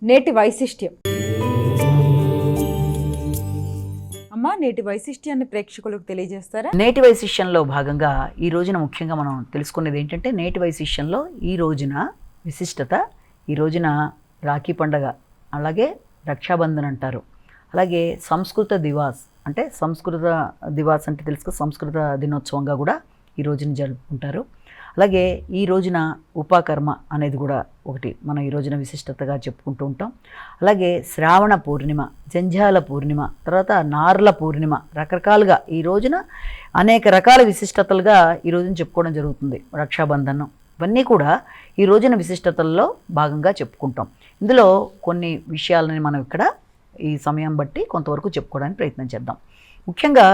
నేటి వైశిష్ట్యం. అమ్మా, నేటి వైశిష్ట్యాన్ని ప్రేక్షకులకు తెలియజేస్తారా? నేటి వైశిష్యంలో భాగంగా ఈ రోజున ముఖ్యంగా మనం తెలుసుకునేది ఏంటంటే, నేటి వైశిష్యంలో ఈ రోజున విశిష్టత, ఈ రోజున రాఖీ పండగ, అలాగే రక్షాబంధన్ అంటారు, అలాగే సంస్కృత దివాస్ అంటే తెలుసు, సంస్కృత దినోత్సవంగా కూడా ఈ రోజున జరుపుకుంటారు. అలాగే ఈ రోజున ఉపాకర్మ అనేది కూడా ఒకటి మనం ఈ రోజున విశిష్టతగా చెప్పుకుంటూ ఉంటాం. అలాగే శ్రావణ పూర్ణిమ, జంధ్యాల పూర్ణిమ, తర్వాత నార్ల పూర్ణిమ, రకరకాలుగా ఈ రోజున అనేక రకాల విశిష్టతలుగా ఈ రోజున చెప్పుకోవడం జరుగుతుంది. రక్షాబంధనం ఇవన్నీ కూడా ఈ రోజున విశిష్టతల్లో భాగంగా చెప్పుకుంటాం. ఇందులో కొన్ని విషయాలని మనం ఇక్కడ ఈ సమయం బట్టి కొంతవరకు చెప్పుకోవడానికి ప్రయత్నం చేద్దాం. ముఖ్యంగా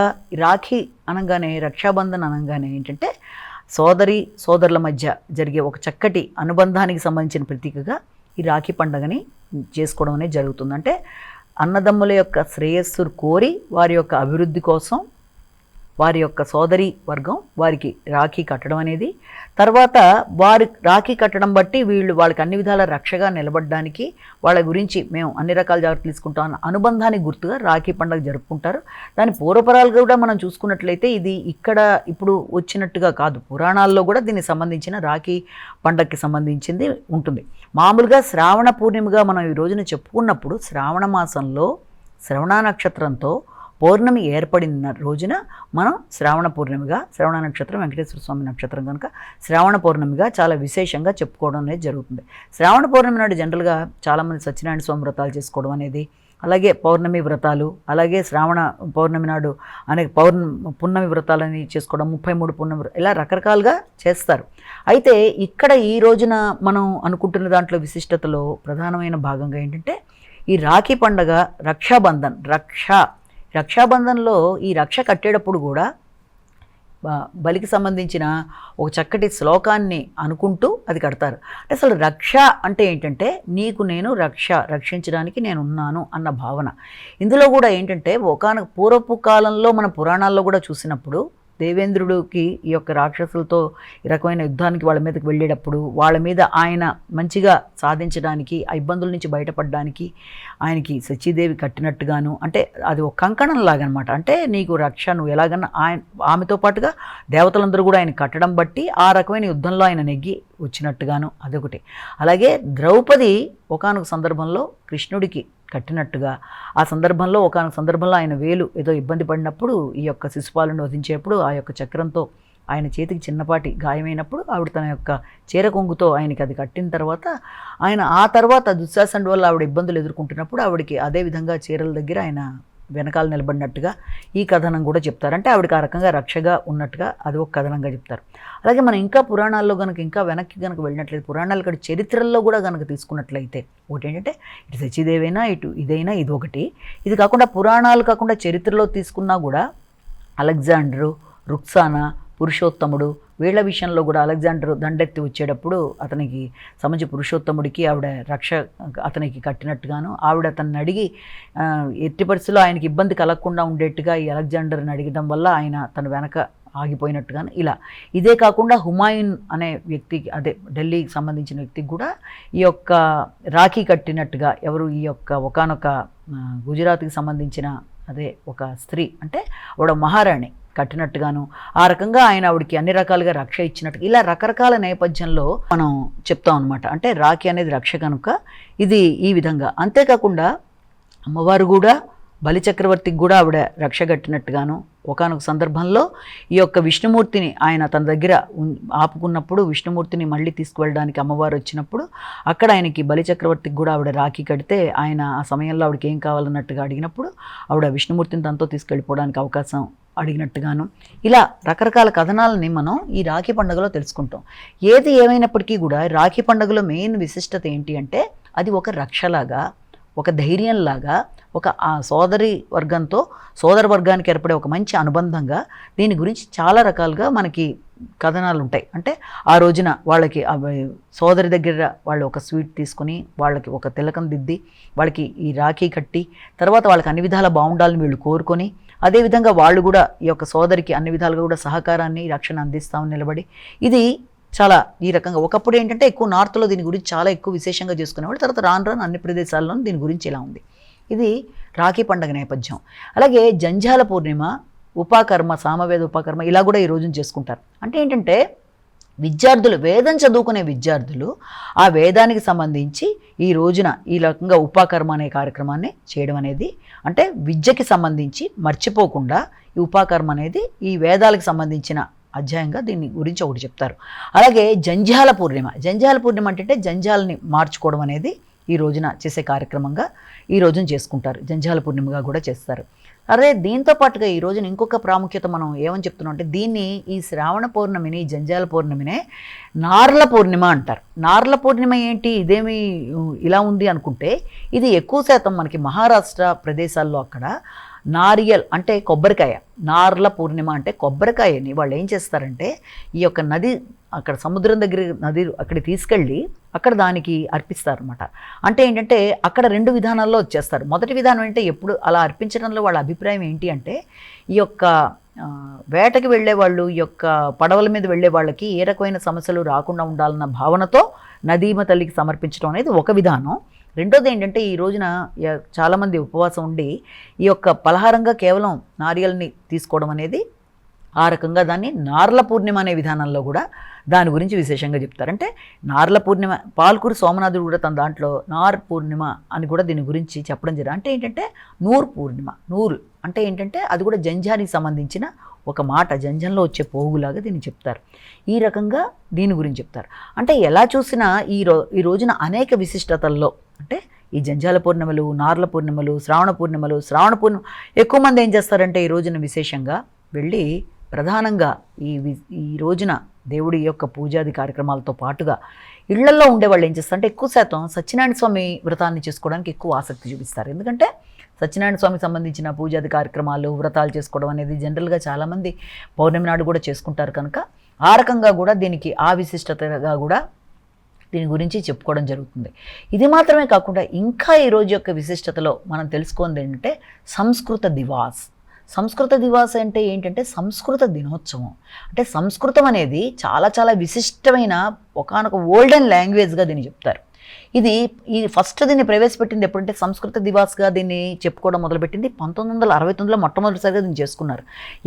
రాఖీ అనగానే, రక్షాబంధన్ అనగానే ఏంటంటే సోదరుల మధ్య జరిగే ఒక చక్కటి అనుబంధానికి సంబంధించిన ప్రతీకగా ఈ రాఖీ పండుగని చేసుకోవడం అనేది జరుగుతుంది. అంటే అన్నదమ్ముల యొక్క శ్రేయస్సు కోరి వారి యొక్క అభివృద్ధి కోసం వారి యొక్క సోదరి వర్గం వారికి రాఖీ కట్టడం అనేది, తర్వాత వారి రాఖీ కట్టడం బట్టి వాళ్ళకి అన్ని విధాల రక్షగా నిలబడడానికి వాళ్ళ గురించి మేము అన్ని రకాల జాగ్రత్తలు తీసుకుంటాం అన్న అనుబంధానికి గుర్తుగా రాఖీ పండుగ జరుపుకుంటారు. దాని పూర్వపరాలు కూడా మనం చూసుకున్నట్లయితే ఇది ఇక్కడ ఇప్పుడు వచ్చినట్టుగా కాదు, పురాణాల్లో కూడా దీనికి సంబంధించిన రాఖీ పండగకి సంబంధించింది ఉంటుంది. మామూలుగా శ్రావణ పూర్ణిమగా మనం ఈ రోజున చెప్పుకున్నప్పుడు, శ్రావణ మాసంలో శ్రవణ నక్షత్రంతో పౌర్ణమి ఏర్పడిన రోజున మనం శ్రావణ పూర్ణిమగా, శ్రవణ నక్షత్రం వెంకటేశ్వర స్వామి నక్షత్రం కనుక శ్రావణ పౌర్ణమిగా చాలా విశేషంగా చెప్పుకోవడం అనేది జరుగుతుంది. శ్రావణ పౌర్ణమి నాడు జనరల్గా చాలామంది సత్యనారాయణ స్వామి వ్రతాలు చేసుకోవడం అనేది, అలాగే పౌర్ణమి వ్రతాలు, అలాగే శ్రావణ పౌర్ణమి నాడు అనేక పున్నమి వ్రతాలని చేసుకోవడం, 33 పున్నమి, ఇలా రకరకాలుగా చేస్తారు. అయితే ఇక్కడ ఈ రోజున మనం అనుకుంటున్న దాంట్లో విశిష్టతలో ప్రధానమైన భాగంగా ఏంటంటే ఈ రాఖీ పండగ, రక్షాబంధన్, రక్షాబంధన్లో ఈ రక్ష కట్టేటప్పుడు కూడా బలికి సంబంధించిన ఒక చక్కటి శ్లోకాన్ని అనుకుంటూ అది కడతారు. అంటే అసలు రక్ష అంటే ఏంటంటే, నీకు నేను రక్షించడానికి నేను ఉన్నాను అన్న భావన. ఇందులో కూడా ఏంటంటే ఒకానొక పూర్వపు కాలంలో మన పురాణాల్లో కూడా చూసినప్పుడు దేవేంద్రుడికి ఈ యొక్క రాక్షసులతో ఈ రకమైన యుద్ధానికి వాళ్ళ మీదకి వెళ్ళేటప్పుడు వాళ్ళ మీద ఆయన మంచిగా సాధించడానికి, ఆ ఇబ్బందుల నుంచి బయటపడడానికి ఆయనకి సచీదేవి కట్టినట్టుగాను, అంటే అది ఒక కంకణం లాగనమాట. అంటే నీకు రక్ష, నువ్వు ఎలాగన్నా ఆమెతో పాటుగా దేవతలందరూ కూడా ఆయన కట్టడం బట్టి ఆ రకమైన యుద్ధంలో ఆయన నెగ్గి వచ్చినట్టుగాను అదొకటి. అలాగే ద్రౌపది ఒకానొక సందర్భంలో కృష్ణుడికి కట్టినట్టుగా, ఆ సందర్భంలో ఒకానొక సందర్భంలో ఆయన వేలు ఏదో ఇబ్బంది పడినప్పుడు ఈ యొక్క శిశుపాలను వధించేప్పుడు ఆ యొక్క చక్రంతో ఆయన చేతికి చిన్నపాటి గాయమైనప్పుడు ఆవిడ తన యొక్క చీర కొంగుతో ఆయనకి అది కట్టిన తర్వాత ఆయన ఆ తర్వాత దుశ్శాసనుడి వల్ల ఆవిడ ఇబ్బందులు ఎదుర్కొంటున్నప్పుడు ఆవిడకి అదేవిధంగా చీరల దగ్గర ఆయన వెనకాల నిలబడినట్టుగా ఈ కథనం కూడా చెప్తారు. అంటే ఆవిడకి ఆ రకంగా రక్షగా ఉన్నట్టుగా అది ఒక కథనంగా చెప్తారు. అలాగే మనం ఇంకా పురాణాల్లో కనుక ఇంకా వెనక్కి కనుక వెళ్ళినట్లయితే, పురాణాలు ఇక్కడ చరిత్రల్లో కూడా కనుక తీసుకున్నట్లయితే ఒకటి ఏంటంటే, ఇటు సచీదేవైనా ఇటు ఇదైనా ఇది ఒకటి. ఇది కాకుండా పురాణాలు కాకుండా చరిత్రలో తీసుకున్నా కూడా అలెగ్జాండరు, రుక్సానా, పురుషోత్తముడు, వీళ్ళ విషయంలో కూడా అలెగ్జాండర్ దండెత్తి వచ్చేటప్పుడు అతనికి సంబంధించి పురుషోత్తముడికి ఆవిడ రక్ష అతనికి కట్టినట్టుగాను, ఆవిడ అతన్ని అడిగి ఎట్టి పరిస్థితుల్లో ఆయనకి ఇబ్బంది కలగకుండా ఉండేట్టుగా ఈ అలెగ్జాండర్ని అడిగడం వల్ల ఆయన తన వెనక ఆగిపోయినట్టుగాను ఇలా. ఇదే కాకుండా హుమాయూన్ అనే వ్యక్తికి, అదే ఢిల్లీకి సంబంధించిన వ్యక్తికి కూడా ఈ యొక్క రాఖీ కట్టినట్టుగా, ఎవరు ఈ యొక్క ఒకానొక గుజరాత్కి సంబంధించిన అదే ఒక స్త్రీ, అంటే ఆవిడ మహారాణి కట్టినట్టుగాను, ఆ రకంగా ఆయన ఆవిడకి అన్ని రకాలుగా రక్ష ఇచ్చినట్టుగా, ఇలా రకరకాల నేపథ్యంలో మనం చెప్తాం అనమాట. అంటే రాఖీ అనేది రక్ష కనుక ఇది ఈ విధంగా. అంతేకాకుండా అమ్మవారు కూడా బలిచక్రవర్తికి కూడా ఆవిడ రక్ష కట్టినట్టుగాను, ఒకానొక సందర్భంలో ఈ యొక్క విష్ణుమూర్తిని ఆయన తన దగ్గర ఆపుకున్నప్పుడు, విష్ణుమూర్తిని మళ్ళీ తీసుకువెళ్ళడానికి అమ్మవారు వచ్చినప్పుడు అక్కడ ఆయనకి బలిచక్రవర్తికి కూడా ఆవిడ రాఖీ కడితే ఆయన ఆ సమయంలో ఆవిడకి ఏం కావాలన్నట్టుగా అడిగినప్పుడు ఆవిడ విష్ణుమూర్తిని తనతో తీసుకెళ్ళిపోవడానికి అవకాశం అడిగినట్టుగాను, ఇలా రకరకాల కథనాలని మనం ఈ రాఖీ పండుగలో తెలుసుకుంటాం. ఏది ఏమైనప్పటికీ కూడా రాఖీ పండుగలో మెయిన్ విశిష్టత ఏంటి అంటే, అది ఒక రక్షలాగా, ఒక ధైర్యంలాగా, ఒక ఆ సోదరి వర్గంతో సోదర వర్గానికి ఏర్పడే ఒక మంచి అనుబంధంగా దీని గురించి చాలా రకాలుగా మనకి కథనాలు ఉంటాయి. అంటే ఆ రోజున వాళ్ళకి సోదరి దగ్గర వాళ్ళు ఒక స్వీట్ తీసుకుని వాళ్ళకి ఒక తిలకం దిద్ది వాళ్ళకి ఈ రాఖీ కట్టి, తర్వాత వాళ్ళకి అన్ని విధాల బాగుండాలని వీళ్ళు కోరుకొని, అదేవిధంగా వాళ్ళు కూడా ఈ యొక్క సోదరికి అన్ని విధాలుగా కూడా సహకారాన్ని, రక్షణ అందిస్తామని నిలబడి, ఇది చాలా ఈ రకంగా ఒకప్పుడు ఏంటంటే ఎక్కువ నార్త్లో దీని గురించి చాలా ఎక్కువ విశేషంగా చేసుకునేవాళ్ళు. తర్వాత రాను రాను అన్ని ప్రదేశాల్లోనూ దీని గురించి ఇలా ఉంది. ఇది రాఖీ పండగ నేపథ్యం. అలాగే జంధ్యాల పూర్ణిమ, ఉపాకర్మ, సామవేద ఉపాకర్మ ఇలా కూడా ఈ రోజున చేసుకుంటారు. అంటే ఏంటంటే విద్యార్థులు, వేదం చదువుకునే విద్యార్థులు ఆ వేదానికి సంబంధించి ఈ రోజున ఈ రకంగా ఉపాకర్మ అనే కార్యక్రమాన్ని చేయడం అనేది, అంటే విద్యకి సంబంధించి మర్చిపోకుండా ఈ ఉపాకర్మ అనేది ఈ వేదాలకు సంబంధించిన అధ్యాయంగా దీని గురించి ఒకటి చెప్తారు. అలాగే జంధ్యాల పూర్ణిమ. జంధ్యాల పూర్ణిమ అంటే జంధ్యాలని మార్చుకోవడం అనేది ఈ రోజున చేసే కార్యక్రమంగా ఈ రోజున చేసుకుంటారు. జంధ్యాల పూర్ణిమగా కూడా చేస్తారు. అదే దీంతో పాటుగా ఈ రోజున ఇంకొక ప్రాముఖ్యత మనం ఏమని చెప్తున్నాం అంటే, దీన్ని ఈ శ్రావణ పౌర్ణమిని, జంధ్యాల పౌర్ణమినే నార్ల పూర్ణిమ అంటారు. నార్ల పూర్ణిమ ఏంటి, ఇదేమి ఇలా ఉంది అనుకుంటే, ఇది ఎక్కువ శాతం మనకి మహారాష్ట్ర ప్రదేశాల్లో అక్కడ నారియల్ అంటే కొబ్బరికాయ, నార్ల పూర్ణిమ అంటే కొబ్బరికాయని వాళ్ళు ఏం చేస్తారంటే ఈ యొక్క నది, అక్కడ సముద్రం దగ్గర నది అక్కడికి తీసుకెళ్ళి అక్కడ దానికి అర్పిస్తారనమాట. అంటే ఏంటంటే అక్కడ 2 విధానాల్లో వచ్చేస్తారు. మొదటి విధానం అంటే ఎప్పుడు అలా అర్పించడంలో వాళ్ళ అభిప్రాయం ఏంటి అంటే, ఈ యొక్క వేటకి వెళ్ళే వాళ్ళు, ఈ యొక్క పడవల మీద వెళ్ళే వాళ్ళకి ఏ రకమైన సమస్యలు రాకుండా ఉండాలన్న భావనతో నదీమ తల్లికి సమర్పించడం అనేది ఒక విధానం. రెండోది ఏంటంటే ఈ రోజున చాలామంది ఉపవాసం ఉండి ఈ యొక్క పలహారంగా కేవలం నారియల్ని తీసుకోవడం అనేది, ఆ రకంగా దాన్ని నార్ల పూర్ణిమ అనే విధానంలో కూడా దాని గురించి విశేషంగా చెప్తారు. అంటే నార్ల పూర్ణిమ, పాల్కూరు సోమనాథుడు కూడా తన దాంట్లో నార్ పూర్ణిమ అని కూడా దీని గురించి చెప్పడం జరిగింది. అంటే ఏంటంటే నూరు పూర్ణిమ, నూరు అంటే ఏంటంటే అది కూడా జంధ్యానికి సంబంధించిన ఒక మాట, జంధ్యంలో వచ్చే పోగులాగా దీన్ని చెప్తారు. ఈ రకంగా దీని గురించి చెప్తారు. అంటే ఎలా చూసినా ఈ రోజున అనేక విశిష్టతల్లో, అంటే ఈ జంధ్యాల పూర్ణిమలు, నార్ల పూర్ణిమలు, శ్రావణ పూర్ణిమ ఎక్కువ మంది ఏం చేస్తారంటే ఈ రోజున విశేషంగా వెళ్ళి ప్రధానంగా ఈ రోజున దేవుడి యొక్క పూజాది కార్యక్రమాలతో పాటుగా ఇళ్లల్లో ఉండేవాళ్ళు ఏం చేస్తారంటే ఎక్కువ శాతం సత్యనారాయణ స్వామి వ్రతాన్ని చేసుకోవడానికి ఎక్కువ ఆసక్తి చూపిస్తారు. ఎందుకంటే సత్యనారాయణ స్వామికి సంబంధించిన పూజాది కార్యక్రమాలు, వ్రతాలు చేసుకోవడం అనేది జనరల్గా చాలామంది పౌర్ణమి నాడు కూడా చేసుకుంటారు కనుక ఆ రకంగా కూడా దీనికి ఆ విశిష్టతగా కూడా దీని గురించి చెప్పుకోవడం జరుగుతుంది. ఇది మాత్రమే కాకుండా ఇంకా ఈ రోజు యొక్క విశిష్టతలో మనం తెలుసుకుంది ఏంటంటే సంస్కృత దివాస్. సంస్కృత దివాస్ అంటే ఏంటంటే సంస్కృత దినోత్సవం. అంటే సంస్కృతం అనేది చాలా చాలా విశిష్టమైన ఒకానొక ఓల్డెన్ లాంగ్వేజ్గా దీన్ని చెప్తారు. ఈ ఫస్ట్ దీన్ని ప్రవేశపెట్టింది ఎప్పుడంటే సంస్కృత దివాస్గా దీన్ని చెప్పుకోవడం మొదలుపెట్టింది 1969లో మొట్టమొదటిసారిగా దీన్ని చేసుకున్నారు.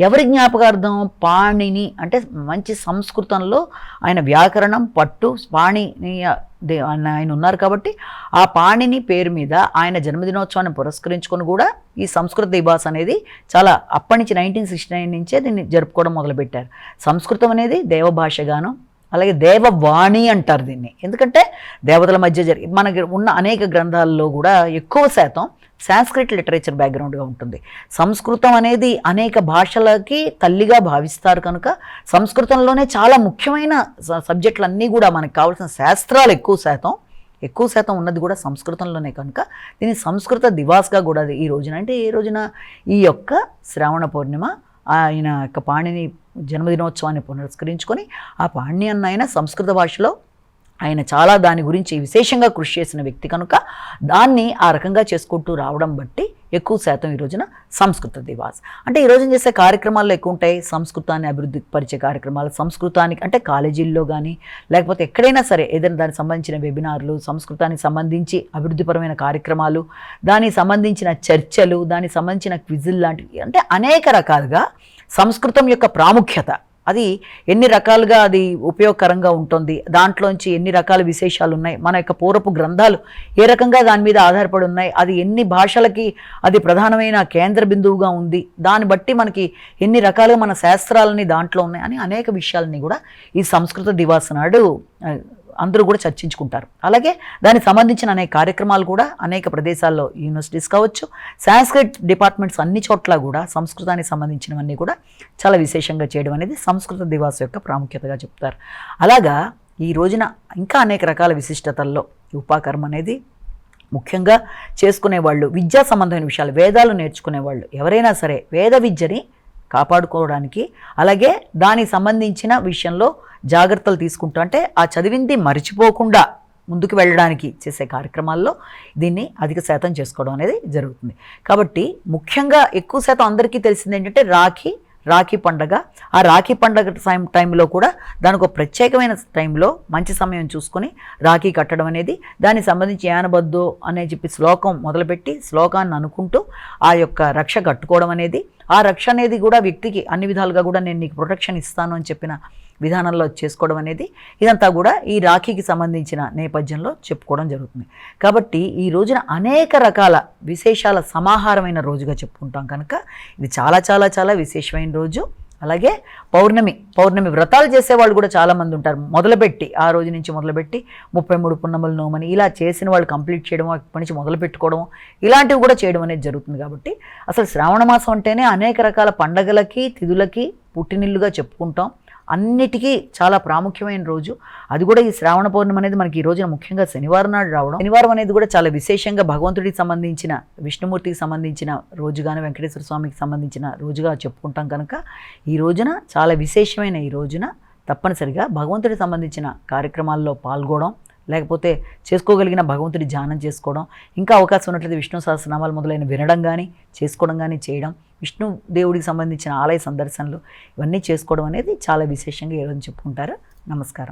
ఎవరి జ్ఞాపకార్థం? పాణిని. అంటే మంచి సంస్కృతంలో ఆయన వ్యాకరణం పట్టు పాణినీయ ఆయన ఉన్నారు కాబట్టి ఆ పాణిని పేరు మీద ఆయన జన్మదినోత్సవాన్ని పురస్కరించుకొని కూడా ఈ సంస్కృత దివాస్ అనేది చాలా అప్పటి నుంచి 1969 నుంచే దీన్ని జరుపుకోవడం మొదలుపెట్టారు. సంస్కృతం అనేది దేవభాషగాను, అలాగే దేవవాణి అంటారు దీన్ని. ఎందుకంటే దేవతల మధ్య మనకి ఉన్న అనేక గ్రంథాల్లో కూడా ఎక్కువ శాతం సాంస్క్రిట్ లిటరేచర్ బ్యాక్గ్రౌండ్గా ఉంటుంది. సంస్కృతం అనేది అనేక భాషలకి తల్లిగా భావిస్తారు కనుక సంస్కృతంలోనే చాలా ముఖ్యమైన సబ్జెక్టులన్నీ కూడా మనకు కావాల్సిన శాస్త్రాలు ఎక్కువ శాతం ఉన్నది కూడా సంస్కృతంలోనే కనుక దీన్ని సంస్కృత దివాస్గా కూడా ఈ రోజున, అంటే ఏ రోజున ఈ యొక్క శ్రావణ పౌర్ణిమ ఆయన యొక్క పాణిని జన్మదినోత్సవాన్ని పురస్కరించుకొని ఆ పాణి అన్న ఆయన సంస్కృత భాషలో ఆయన చాలా దాని గురించి విశేషంగా కృషి చేసిన వ్యక్తి కనుక దాన్ని ఆ రకంగా చేసుకుంటూ రావడం బట్టి ఎక్కువ శాతం ఈ రోజున సంస్కృత దివాస్. అంటే ఈ రోజున చేసే కార్యక్రమాల్లో ఎక్కువ ఉంటాయి సంస్కృతాన్ని అభివృద్ధి పరిచే కార్యక్రమాలు. సంస్కృతానికి అంటే కాలేజీల్లో కానీ లేకపోతే ఎక్కడైనా సరే ఏదైనా దానికి సంబంధించిన వెబినార్లు, సంస్కృతానికి సంబంధించి అభివృద్ధిపరమైన కార్యక్రమాలు, దానికి సంబంధించిన చర్చలు, దానికి సంబంధించిన క్విజులు లాంటివి, అంటే అనేక రకాలుగా సంస్కృతం యొక్క ప్రాముఖ్యత, అది ఎన్ని రకాలుగా అది ఉపయోగకరంగా ఉంటుంది, దాంట్లోంచి ఎన్ని రకాల విశేషాలు ఉన్నాయి, మన యొక్క పూర్వపు గ్రంథాలు ఏ రకంగా దాని మీద ఆధారపడి ఉన్నాయి, అది ఎన్ని భాషలకి అది ప్రధానమైన కేంద్ర బిందువుగా ఉంది, దాన్ని బట్టి మనకి ఎన్ని రకాలుగా మన శాస్త్రాలని దాంట్లో ఉన్నాయి అని అనేక విషయాలని కూడా ఈ సంస్కృత దివాస్ నాడు అందరూ కూడా చర్చించుకుంటారు. అలాగే దానికి సంబంధించిన అనేక కార్యక్రమాలు కూడా అనేక ప్రదేశాల్లో యూనివర్సిటీస్ కావచ్చు, సాంస్క్రిట్ డిపార్ట్మెంట్స్ అన్ని చోట్ల కూడా సంస్కృతానికి సంబంధించినవన్నీ కూడా చాలా విశేషంగా చేయడం అనేది సంస్కృత దివాస్ యొక్క ప్రాముఖ్యతగా చెప్తారు. అలాగా ఈ రోజున ఇంకా అనేక రకాల విశిష్టతల్లో ఉపాకర్మ అనేది ముఖ్యంగా చేసుకునేవాళ్ళు, విద్యా సంబంధమైన విషయాలు, వేదాలు నేర్చుకునేవాళ్ళు ఎవరైనా సరే వేద విద్యని కాపాడుకోవడానికి, అలాగే దానికి సంబంధించిన విషయంలో జాగ్రత్తలు తీసుకుంటూ, అంటే ఆ చదివింది మర్చిపోకుండా ముందుకు వెళ్ళడానికి చేసే కార్యక్రమాల్లో దీన్ని అధిక శాతం చేసుకోవడం అనేది జరుగుతుంది. కాబట్టి ముఖ్యంగా ఎక్కువ శాతం అందరికీ తెలిసింది ఏంటంటే రాఖీ పండగ. ఆ రాఖీ పండగ టైంలో కూడా దానికి ఒక ప్రత్యేకమైన టైంలో మంచి సమయం చూసుకొని రాఖీ కట్టడం అనేది, దానికి సంబంధించి యానబద్దో అనే చెప్పి శ్లోకం మొదలుపెట్టి శ్లోకాన్ని అనుకుంటూ ఆ యొక్క రక్ష కట్టుకోవడం అనేది, ఆ రక్ష అనేది కూడా వ్యక్తికి అన్ని విధాలుగా కూడా నేను నీకు ప్రొటెక్షన్ ఇస్తాను అని చెప్పిన విధానంలో చేసుకోవడం అనేది, ఇదంతా కూడా ఈ రాఖీకి సంబంధించిన నేపథ్యంలో చెప్పుకోవడం జరుగుతుంది. కాబట్టి ఈ రోజున అనేక రకాల విశేషాల సమాహారమైన రోజుగా చెప్పుకుంటాం కనుక ఇది చాలా చాలా చాలా విశేషమైన రోజు. అలాగే పౌర్ణమి వ్రతాలు చేసేవాళ్ళు కూడా చాలామంది ఉంటారు. మొదలుపెట్టి ఆ రోజు నుంచి మొదలుపెట్టి 33 పున్నములు నోమని ఇలా చేసిన వాళ్ళు కంప్లీట్ చేయడం, అక్కడి నుంచి మొదలు పెట్టుకోవడం, ఇలాంటివి కూడా చేయడం అనేది జరుగుతుంది. కాబట్టి అసలు శ్రావణ మాసం అంటేనే అనేక రకాల పండగలకి తిథులకి పుట్టినిల్లుగా చెప్పుకుంటాం. అన్నిటికీ చాలా ప్రాముఖ్యమైన రోజు. అది కూడా ఈ శ్రావణ పౌర్ణమి అనేది మనకి ఈ రోజున ముఖ్యంగా శనివారం నాడు రావడం. శనివారం అనేది కూడా చాలా విశేషంగా భగవంతుడికి సంబంధించిన, విష్ణుమూర్తికి సంబంధించిన రోజుగానే, వెంకటేశ్వర స్వామికి సంబంధించిన రోజుగా చెప్పుకుంటాం కనుక ఈ రోజున చాలా విశేషమైన ఈ రోజున తప్పనిసరిగా భగవంతుడికి సంబంధించిన కార్యక్రమాల్లో పాల్గొనడం, లేకపోతే చేసుకోగలిగిన భగవంతుడి ధ్యానం చేసుకోవడం, ఇంకా అవకాశం ఉన్నట్లయితే విష్ణు సహస్రనామాలు మొదలైన వినడం కానీ చేసుకోవడం కానీ చేయడం, విష్ణు దేవుడికి సంబంధించిన ఆలయ సందర్శనలు ఇవన్నీ చేసుకోవడం అనేది చాలా విశేషంగా ఈరోజు చెప్పుకుంటారు. నమస్కారం.